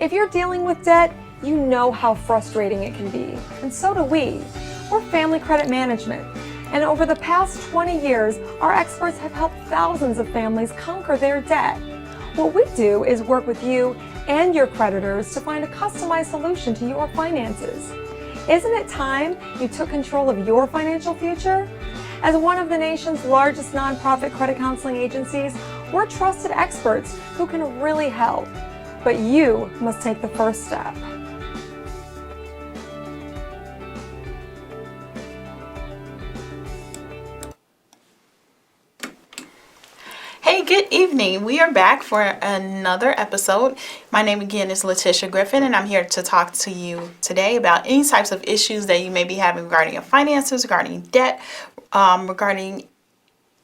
If you're dealing with debt, you know how frustrating it can be, and so do we. We're Family Credit Management, and over the past 20 years, our experts have helped thousands of families conquer their debt. What we do is work with you and your creditors to find a customized solution to your finances. Isn't it time you took control of your financial future? As one of the nation's largest nonprofit credit counseling agencies, we're trusted experts who can really help. But you must take the first step. Hey, good evening. We are back for another episode. My name again is Letitia Griffin, and I'm here to talk to you today about any types of issues that you may be having regarding your finances, regarding debt, regarding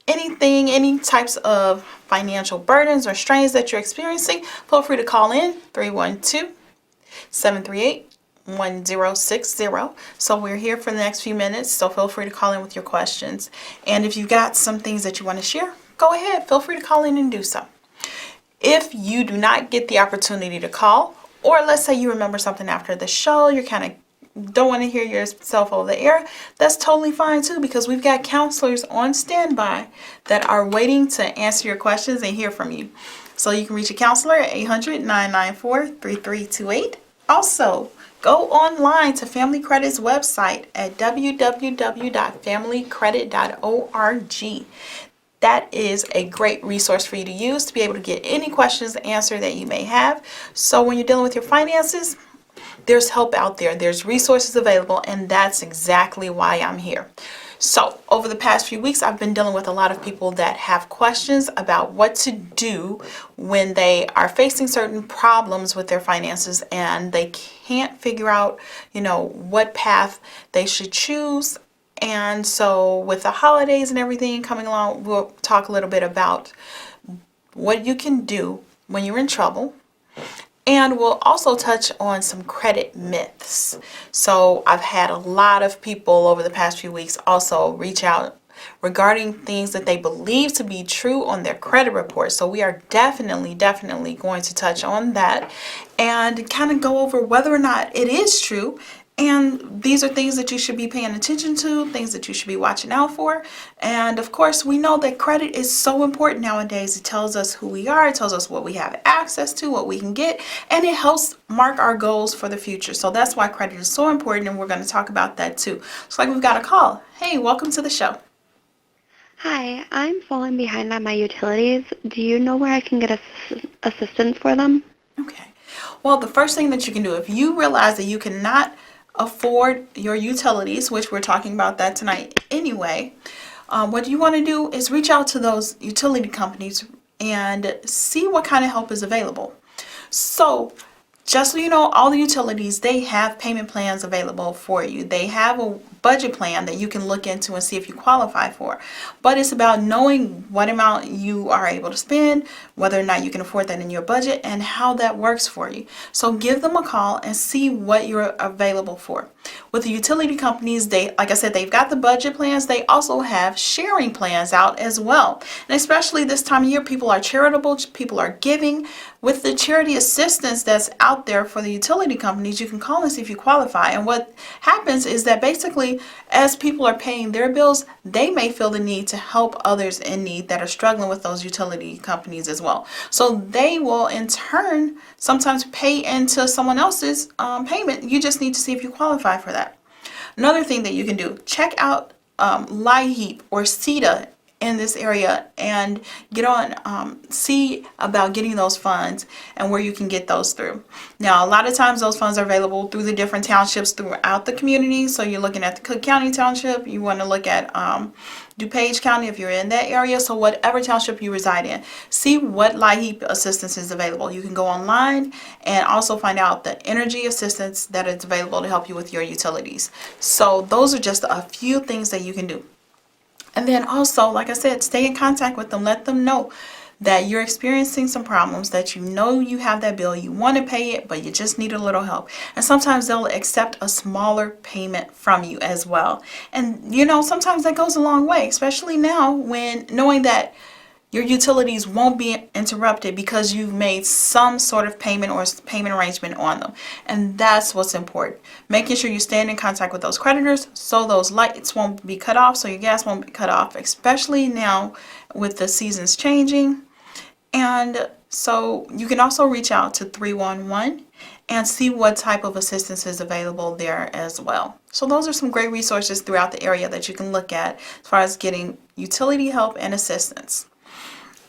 anything, any types of financial burdens or strains that you're experiencing. Feel free to call in 312-738-1060. So we're here for the next few minutes, so feel free to call in with your questions. And if you've got some things that you want to share, go ahead, feel free to call in and do so. If you do not get the opportunity to call, or let's say you remember something after the show, you're kind of don't want to hear yourself over the air, that's totally fine too, because we've got counselors on standby that are waiting to answer your questions and hear from you. So you can reach a counselor at 800-994-3328. Also, go online to Family Credit's website at www.familycredit.org. That is a great resource for you to use to be able to get any questions answered that you may have. So when you're dealing with your finances, there's help out there. There's resources available, and that's exactly why I'm here. So over the past few weeks, I've been dealing with a lot of people that have questions about what to do when they are facing certain problems with their finances and they can't figure out, what path they should choose. And so with the holidays and everything coming along, we'll talk a little bit about what you can do when you're in trouble. And we'll also touch on some credit myths. So I've had a lot of people over the past few weeks also reach out regarding things that they believe to be true on their credit report. So we are definitely going to touch on that and kind of go over whether or not it is true. And these are things that you should be paying attention to, things that you should be watching out for. And of course, we know that credit is so important nowadays. It tells us who we are, it tells us what we have access to, what we can get, and it helps mark our goals for the future. So that's why credit is so important, and we're going to talk about that too. Looks like we've got a call. Hey, welcome to the show. Hi, I'm falling behind on my utilities. Do you know where I can get assistance for them? Okay. Well, the first thing that you can do, if you realize that you cannot afford your utilities, which we're talking about that tonight anyway, what you want to do is reach out to those utility companies and see what kind of help is available. So just so you know, all the utilities, they have payment plans available for you. They have a budget plan that you can look into and see if you qualify for. But it's about knowing what amount you are able to spend, whether or not you can afford that in your budget, and how that works for you. So give them a call and see what you're available for. With the utility companies, like I said, they've got the budget plans. They also have sharing plans out as well. And especially this time of year, people are charitable, people are giving. With the charity assistance that's out there for the utility companies, you can call and see if you qualify. And what happens is that basically, as people are paying their bills, they may feel the need to help others in need that are struggling with those utility companies as well. So they will in turn sometimes pay into someone else's payment. You just need to see if you qualify for that. Another thing that you can do, check out LIHEAP or CETA in this area and get on, see about getting those funds and where you can get those through. Now, a lot of times those funds are available through the different townships throughout the community. So you're looking at the Cook County Township, you want to look at DuPage County if you're in that area. So whatever township you reside in, see what LIHEAP assistance is available. You can go online and also find out the energy assistance that is available to help you with your utilities. So those are just a few things that you can do. And then also, like I said, stay in contact with them. Let them know that you're experiencing some problems, that you know you have that bill, you want to pay it, but you just need a little help. And sometimes they'll accept a smaller payment from you as well. And sometimes that goes a long way, especially now when knowing that your utilities won't be interrupted because you've made some sort of payment or payment arrangement on them. And that's what's important. Making sure you stay in contact with those creditors so those lights won't be cut off, so your gas won't be cut off, especially now with the seasons changing. And so you can also reach out to 311 and see what type of assistance is available there as well. So those are some great resources throughout the area that you can look at as far as getting utility help and assistance.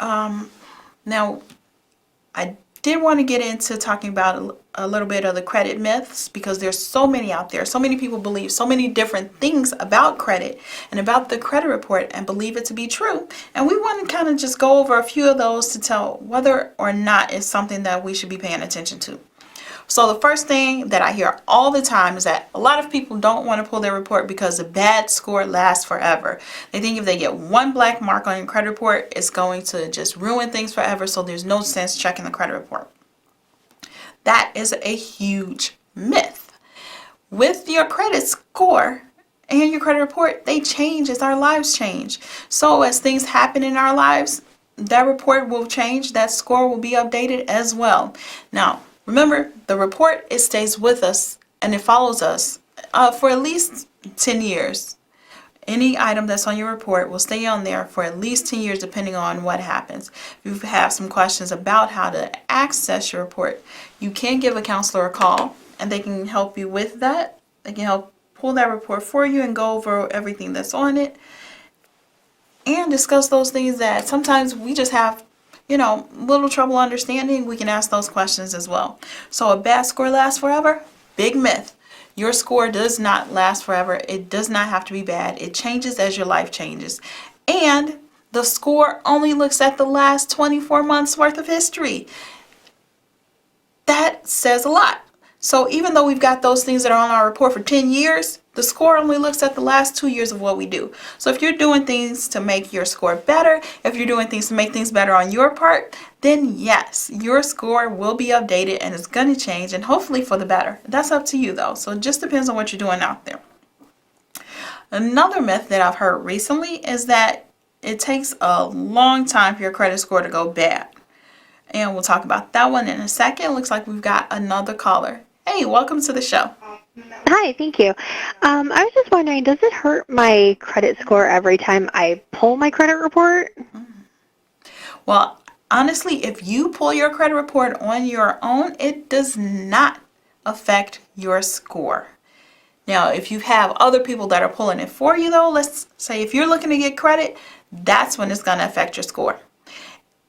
Now, I did want to get into talking about a little bit of the credit myths, because there's so many out there. So many people believe so many different things about credit and about the credit report and believe it to be true. And we want to kind of just go over a few of those to tell whether or not it's something that we should be paying attention to. So the first thing that I hear all the time is that a lot of people don't want to pull their report because a bad score lasts forever. They think if they get one black mark on your credit report, it's going to just ruin things forever, so there's no sense checking the credit report. That is a huge myth. With your credit score and your credit report, they change as our lives change. So as things happen in our lives, that report will change, that score will be updated as well. Now, remember, the report, it stays with us and it follows us for at least 10 years. Any item that's on your report will stay on there for at least 10 years depending on what happens. If you have some questions about how to access your report, you can give a counselor a call and they can help you with that. They can help pull that report for you and go over everything that's on it and discuss those things that sometimes we just have little trouble understanding. We can ask those questions as well. So a bad score lasts forever? Big myth. Your score does not last forever. It does not have to be bad. It changes as your life changes. And the score only looks at the last 24 months worth of history. That says a lot. So even though we've got those things that are on our report for 10 years, the score only looks at the last 2 years of what we do. So if you're doing things to make your score better, if you're doing things to make things better on your part, then yes, your score will be updated and it's going to change, and hopefully for the better. That's up to you though. So it just depends on what you're doing out there. Another myth that I've heard recently is that it takes a long time for your credit score to go bad. And we'll talk about that one in a second. Looks like we've got another caller. Hey, welcome to the show. Hi, thank you. I was just wondering, does it hurt my credit score every time I pull my credit report? Well, honestly, if you pull your credit report on your own, it does not affect your score. Now, if you have other people that are pulling it for you, though, let's say if you're looking to get credit, that's when it's going to affect your score.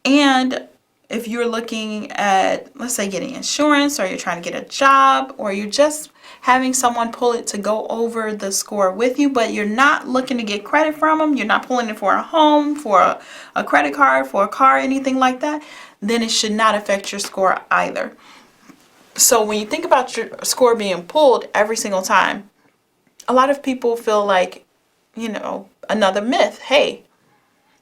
And if you're looking at, let's say, getting insurance, or you're trying to get a job, or you're just having someone pull it to go over the score with you, but you're not looking to get credit from them, you're not pulling it for a home, for a credit card, for a car, anything like that, then it should not affect your score either. So when you think about your score being pulled every single time, a lot of people feel like, another myth, hey,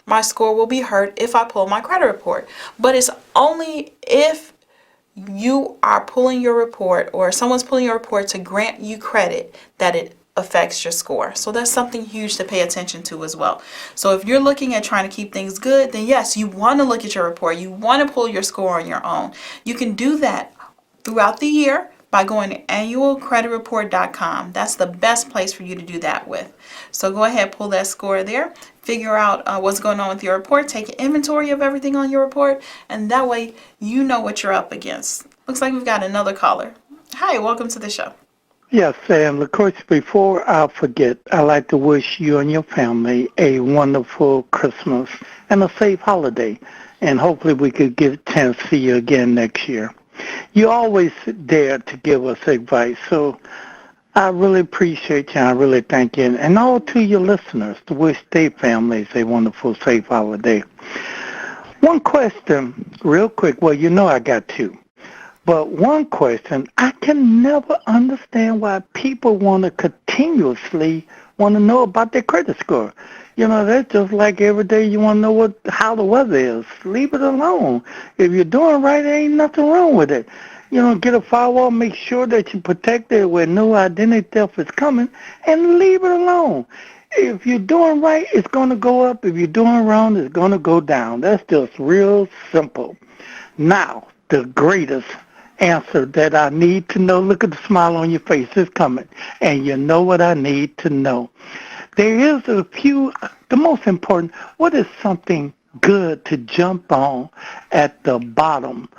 my score will be hurt if I pull my credit report. But it's only if you are pulling your report or someone's pulling your report to grant you credit that it affects your score. So that's something huge to pay attention to as well. So if you're looking at trying to keep things good, then yes, you want to look at your report. You want to pull your score on your own. You can do that throughout the year by going to annualcreditreport.com. That's the best place for you to do that with. So go ahead, pull that score there, figure out what's going on with your report, take an inventory of everything on your report, and that way you know what you're up against. Looks like we've got another caller. Hi, welcome to the show. Yes, Sam. Of course, before I forget, I'd like to wish you and your family a wonderful Christmas and a safe holiday. And hopefully we could get a chance to see you again next year. You always dare to give us advice, so I really appreciate you. I really thank you. And all to your listeners, to wish their families a wonderful, safe holiday. One question, real quick. Well, I got two. But one question, I can never understand why people want to continuously want to know about their credit score. That's just like every day you want to know how the weather is. Leave it alone. If you're doing right, there ain't nothing wrong with it. Get a firewall, make sure that you protect it where no identity theft is coming, and leave it alone. If you're doing right, it's going to go up. If you're doing wrong, it's going to go down. That's just real simple. Now, the greatest answer that I need to know, look at the smile on your face, it's coming. And you know what I need to know. There is a few, the most important, what is something good to jump on at the bottom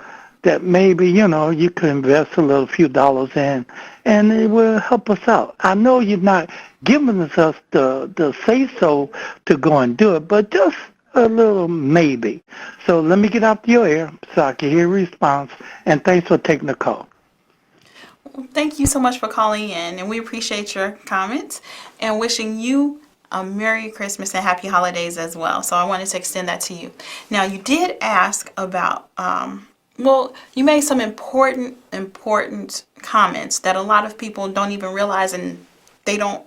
that maybe, you could invest a little few dollars in and it will help us out. I know you're not giving us the say-so to go and do it, but just a little maybe. So let me get out your ear so I can hear a response, and thanks for taking the call. Thank you so much for calling in, and we appreciate your comments and wishing you a Merry Christmas and Happy Holidays as well. So I wanted to extend that to you. Now, you did ask about, you made some important comments that a lot of people don't even realize, and they don't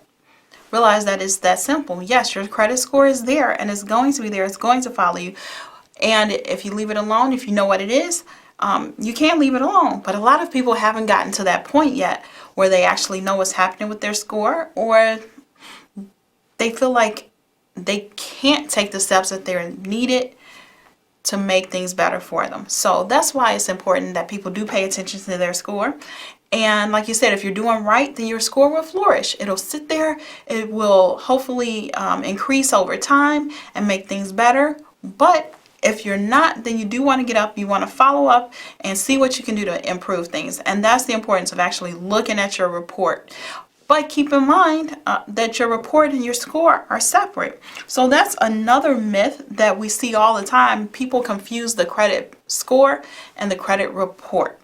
realize that it's that simple. Yes, your credit score is there, and it's going to be there. It's going to follow you. And if you leave it alone, if you know what it is, you can leave it alone. But a lot of people haven't gotten to that point yet where they actually know what's happening with their score, or they feel like they can't take the steps that they're needed to make things better for them. So that's why it's important that people do pay attention to their score. And like you said, if you're doing right, then your score will flourish. It'll sit there. It will hopefully increase over time and make things better. But if you're not, then you do want to get up. You want to follow up and see what you can do to improve things. And that's the importance of actually looking at your report. But keep in mind that your report and your score are separate. So that's another myth that we see all the time. People confuse the credit score and the credit report.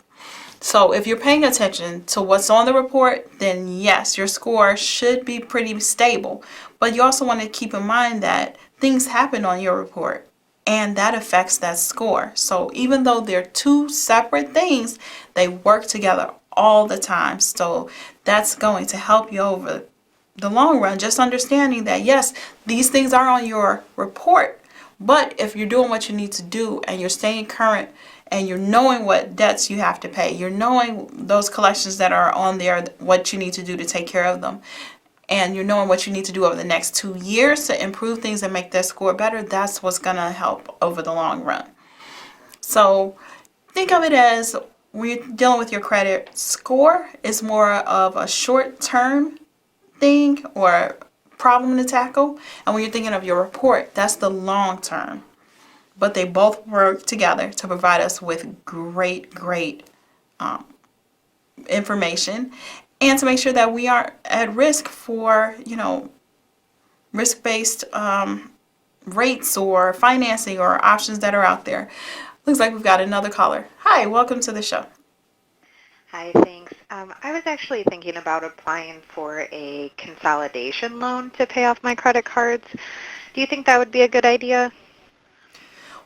So if you're paying attention to what's on the report, then yes, your score should be pretty stable. But you also want to keep in mind that things happen on your report, and that affects that score. So even though they're two separate things, they work together all the time. So that's going to help you over the long run. Just understanding that, yes, these things are on your report, but if you're doing what you need to do and you're staying current and you're knowing what debts you have to pay, you're knowing those collections that are on there, what you need to do to take care of them, and you're knowing what you need to do over the next 2 years to improve things and make that score better, that's what's going to help over the long run. So think of it as when you're dealing with your credit score, it's more of a short-term thing or problem to tackle. And when you're thinking of your report, that's the long term. But they both work together to provide us with great information and to make sure that we aren't at risk for, risk-based rates or financing or options that are out there. Looks like we've got another caller. Hi, welcome to the show. Hi, thanks. I was actually thinking about applying for a consolidation loan to pay off my credit cards. Do you think that would be a good idea?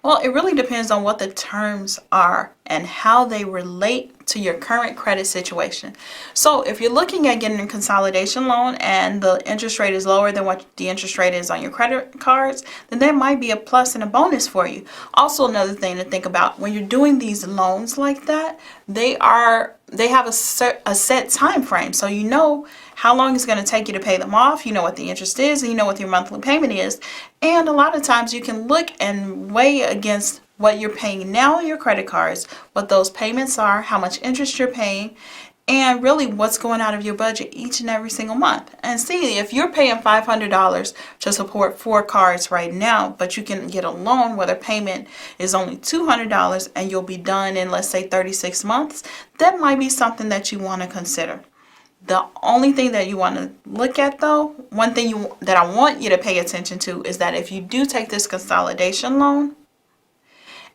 Well, it really depends on what the terms are and how they relate to your current credit situation. So if you're looking at getting a consolidation loan and the interest rate is lower than what the interest rate is on your credit cards, then that might be a plus and a bonus for you. Also, another thing to think about when you're doing these loans like that, they have a set time frame. So you know how long it's going to take you to pay them off, you know what the interest is, and you know what your monthly payment is. And a lot of times you can look and weigh against what you're paying now on your credit cards, what those payments are, how much interest you're paying, and really what's going out of your budget each and every single month. And see, if you're paying $500 to support 4 cards right now, but you can get a loan where the payment is only $200 and you'll be done in, let's say, 36 months, that might be something that you want to consider. The only thing that you want to look at, though, one thing that I want you to pay attention to is that if you do take this consolidation loan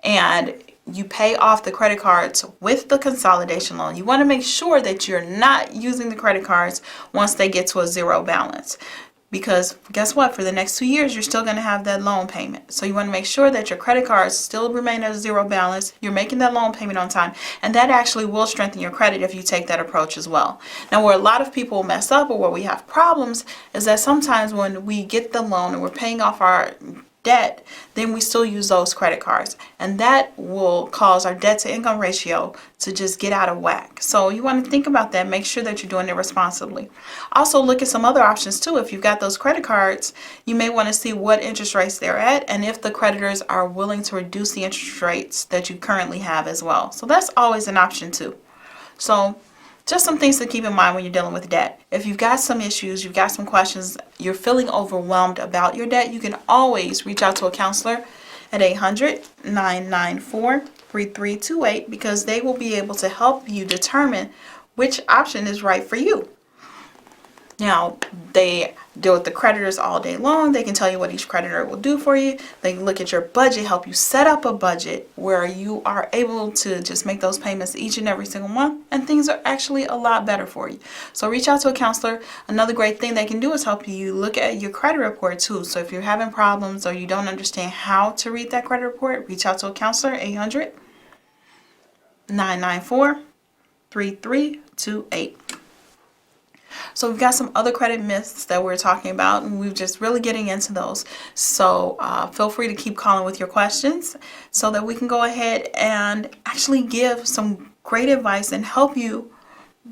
and you pay off the credit cards with the consolidation loan, you want to make sure that you're not using the credit cards once they get to a zero balance. Because guess what? For the next 2 years, you're still going to have that loan payment. So you want to make sure that your credit cards still remain at a zero balance. You're making that loan payment on time. And that actually will strengthen your credit if you take that approach as well. Now, where a lot of people mess up or where we have problems is that sometimes when we get the loan and we're paying off our debt, then we still use those credit cards. And that will cause our debt to income ratio to just get out of whack. So you want to think about that. Make sure that you're doing it responsibly. Also look at some other options too. If you've got those credit cards, you may want to see what interest rates they're at and if the creditors are willing to reduce the interest rates that you currently have as well. So that's always an option too. So just some things to keep in mind when you're dealing with debt. If you've got some issues, you've got some questions, you're feeling overwhelmed about your debt, you can always reach out to a counselor at 800-994-3328 because they will be able to help you determine which option is right for you. Now, they deal with the creditors all day long. They can tell you what each creditor will do for you. They can look at your budget, help you set up a budget where you are able to just make those payments each and every single month, and things are actually a lot better for you. So reach out to a counselor. Another great thing they can do is help you look at your credit report too. So if you're having problems or you don't understand how to read that credit report, reach out to a counselor, 800-994-3328. So we've got some other credit myths that we're talking about, and we're just really getting into those. So feel free to keep calling with your questions so that we can go ahead and actually give some great advice and help you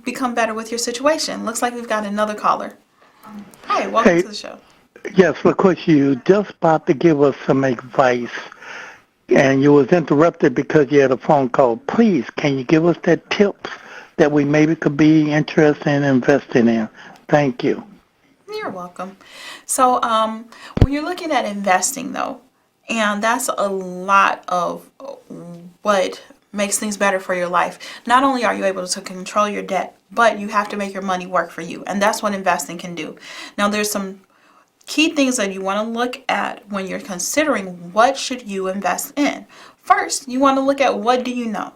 become better with your situation. Looks like we've got another caller. Hi, welcome to the show. Yes, of course, you just about to give us some advice, and you was interrupted because you had a phone call. Please, can you give us that tips that we maybe could be interested in investing in? Thank you. You're welcome. So when you're looking at investing though, and that's a lot of what makes things better for your life. Not only are you able to control your debt, but you have to make your money work for you. And that's what investing can do. Now there's some key things that you want to look at when you're considering what should you invest in. First, you want to look at what do you know?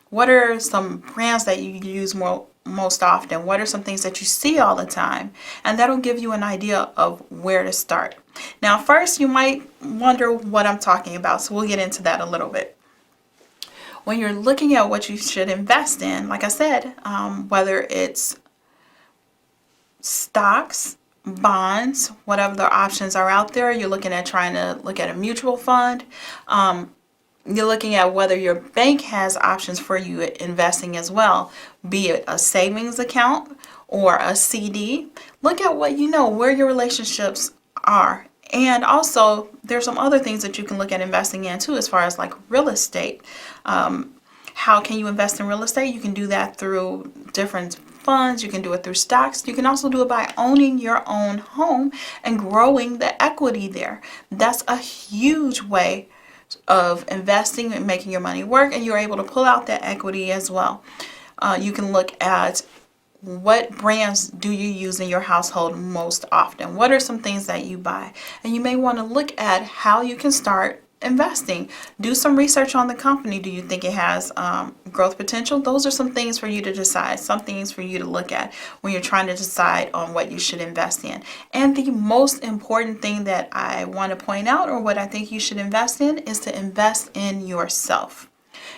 What are some brands that you use most often? What are some things that you see all the time? And that'll give you an idea of where to start. Now, first, you might wonder what I'm talking about, so we'll get into that a little bit. When you're looking at what you should invest in, like I said, whether it's stocks, bonds, whatever the options are out there, you're looking at trying to look at a mutual fund. You're looking at whether your bank has options for you investing as well, be it a savings account or a CD. Look at what you know, where your relationships are. And also, there's some other things that you can look at investing in too, as far as like real estate. How can you invest in real estate? You can do that through different funds. You can do it through stocks. You can also do it by owning your own home and growing the equity there. That's a huge way of investing and making your money work, and you're able to pull out that equity as well. You can look at what brands do you use in your household most often. What are some things that you buy? And you may want to look at how you can start investing. Do some research on the company. Do you think it has growth potential? Those are some things for you to decide, some things for you to look at when you're trying to decide on what you should invest in. And the most important thing that I want to point out, or what I think you should invest in, is to invest in yourself.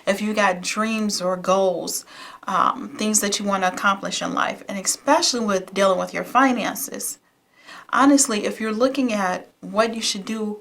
If you got dreams or goals, things that you want to accomplish in life, and especially with dealing with your finances, honestly, if you're looking at what you should do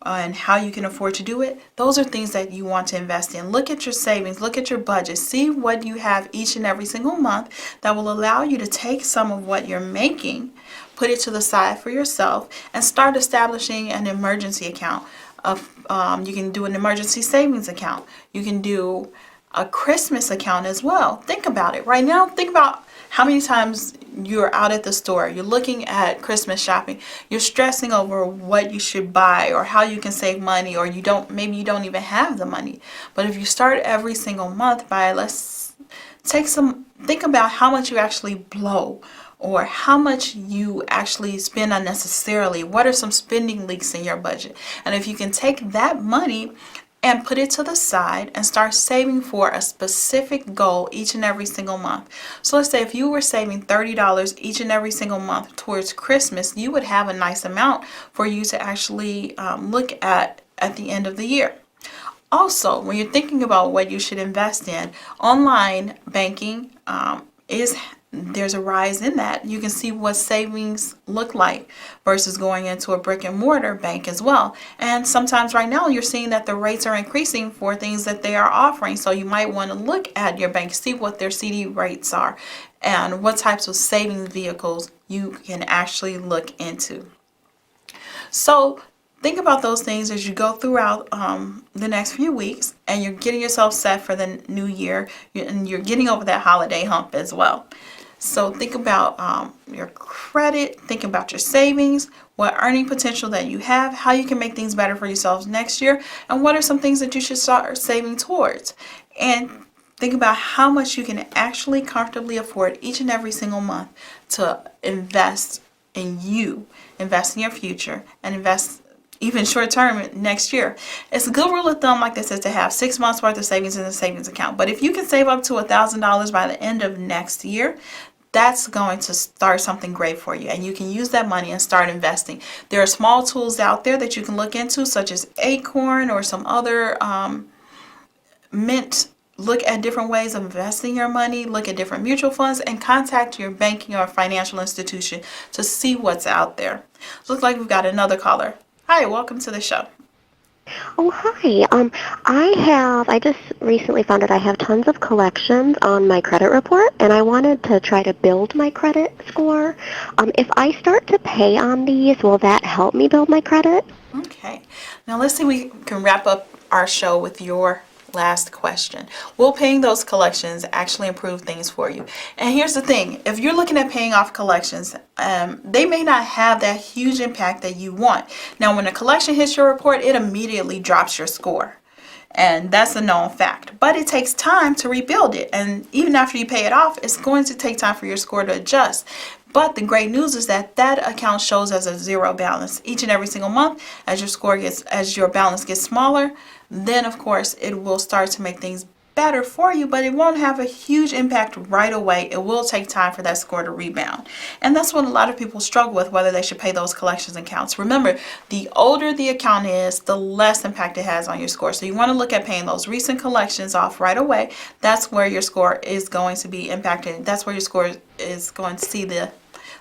and how you can afford to do it, those are things that you want to invest in. Look at your savings, look at your budget, see what you have each and every single month that will allow you to take some of what you're making, put it to the side for yourself, and start establishing an emergency account. You can do an emergency savings account. You can do a Christmas account as well. Think about it right now. Think about how many times you're out at the store, you're looking at Christmas shopping, you're stressing over what you should buy or how you can save money, or maybe you don't even have the money. But if you start every single month by, think about how much you actually blow, or how much you actually spend unnecessarily. What are some spending leaks in your budget? And if you can take that money and put it to the side and start saving for a specific goal each and every single month. So let's say if you were saving $30 each and every single month towards Christmas, you would have a nice amount for you to actually look at the end of the year. Also, when you're thinking about what you should invest in, online banking is there's a rise in that. You can see what savings look like versus going into a brick and mortar bank as well. And sometimes right now you're seeing that the rates are increasing for things that they are offering. So you might want to look at your bank, see what their CD rates are and what types of savings vehicles you can actually look into. So think about those things as you go throughout the next few weeks, and you're getting yourself set for the new year, and you're getting over that holiday hump as well. So think about your credit, think about your savings, what earning potential that you have, how you can make things better for yourselves next year, and what are some things that you should start saving towards. And think about how much you can actually comfortably afford each and every single month to invest in you, invest in your future, and invest even short term next year. It's a good rule of thumb, like this, is to have 6 months worth of savings in a savings account. But if you can save up to $1,000 by the end of next year, that's going to start something great for you, and you can use that money and start investing. There are small tools out there that you can look into, such as Acorn or some other Mint. Look at different ways of investing your money, look at different mutual funds, and contact your banking or financial institution to see what's out there. Looks like we've got another caller. Hi, welcome to the show. Oh, hi. I just recently found out I have tons of collections on my credit report, and I wanted to try to build my credit score. If I start to pay on these, will that help me build my credit? Okay. Now let's see if we can wrap up our show with your last question. Will paying those collections actually improve things for you? And here's the thing, if you're looking at paying off collections, they may not have that huge impact that you want. Now when a collection hits your report, it immediately drops your score. And that's a known fact. But it takes time to rebuild it. And even after you pay it off, it's going to take time for your score to adjust. But the great news is that that account shows as a zero balance each and every single month. As your balance gets smaller, then of course it will start to make things better for you, but it won't have a huge impact right away. It will take time for that score to rebound. And that's what a lot of people struggle with, whether they should pay those collections accounts. Remember, the older the account is, the less impact it has on your score. So you want to look at paying those recent collections off right away. That's where your score is going to be impacted. That's where your score is going to see the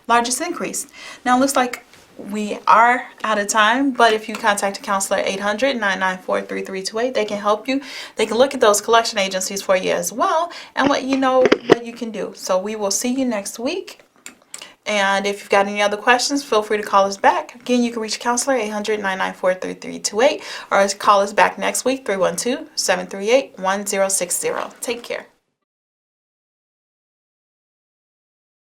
largest increase. Now it looks like we are out of time, but if you contact a counselor 800-994-3328, they can help you. They can look at those collection agencies for you as well and let you know what you can do. So we will see you next week. And if you've got any other questions, feel free to call us back. Again, you can reach counselor 800-994-3328 or call us back next week, 312-738-1060. Take care.